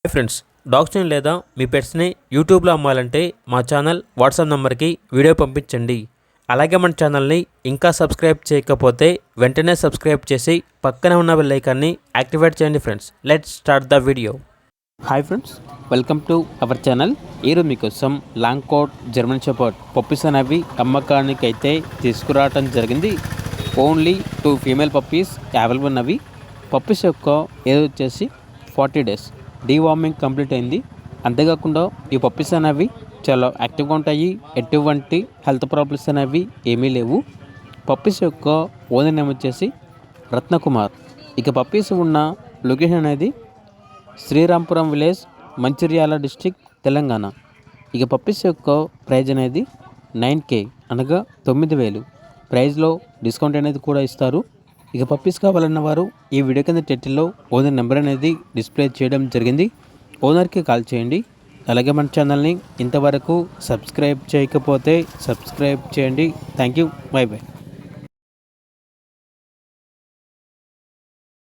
Hi friends, డాగ్స్ని లేదా మీ పెట్స్ని యూట్యూబ్లో అమ్మాలంటే మా ఛానల్ వాట్సాప్ నెంబర్కి వీడియో పంపించండి. అలాగే మన ఛానల్ని ఇంకా సబ్స్క్రైబ్ చేయకపోతే వెంటనే సబ్స్క్రైబ్ చేసి పక్కనే ఉన్న బెల్ ఐకాన్ని యాక్టివేట్ చేయండి. Friends, let's start the video. Hi friends, welcome to our channel. ఈరోజు మీకోసం long coat German shepherd puppies అనేవి అమ్మకానికి అయితే తీసుకురావడం జరిగింది. ఓన్లీ 2 ఫీమేల్ పప్పీస్ అవైలబుల్ ఉన్నవి. పప్పీస్ యొక్క ఏజ్ వచ్చేసి 40 days. డీవార్మింగ్ కంప్లీట్ అయింది. అంతేకాకుండా ఈ పప్పీస్ అనేవి చాలా యాక్టివ్గా ఉంటాయి. ఎటువంటి హెల్త్ ప్రాబ్లమ్స్ అనేవి ఏమీ లేవు. పప్పీస్ యొక్క ఓనర్ నేమ్ వచ్చేసి రత్నకుమార్. ఇక పప్పీస్ ఉన్న లొకేషన్ అనేది శ్రీరాంపురం విలేజ్, మంచిర్యాల డిస్టిక్, తెలంగాణ. ఇక పప్పీస్ యొక్క ప్రైజ్ అనేది 9K అనగా 9,000. ప్రైజ్లో డిస్కౌంట్ అనేది కూడా ఇస్తారు. ఇక పప్పీస్ కావాలన్న వారు ఈ వీడియో కింద టైటిల్లో ఓనర్ నెంబర్ అనేది డిస్ప్లే చేయడం జరిగింది. ఓనర్కి కాల్ చేయండి. అలాగే మన ఛానల్ని ఇంతవరకు సబ్స్క్రైబ్ చేయకపోతే సబ్స్క్రైబ్ చేయండి. Thank you. By by.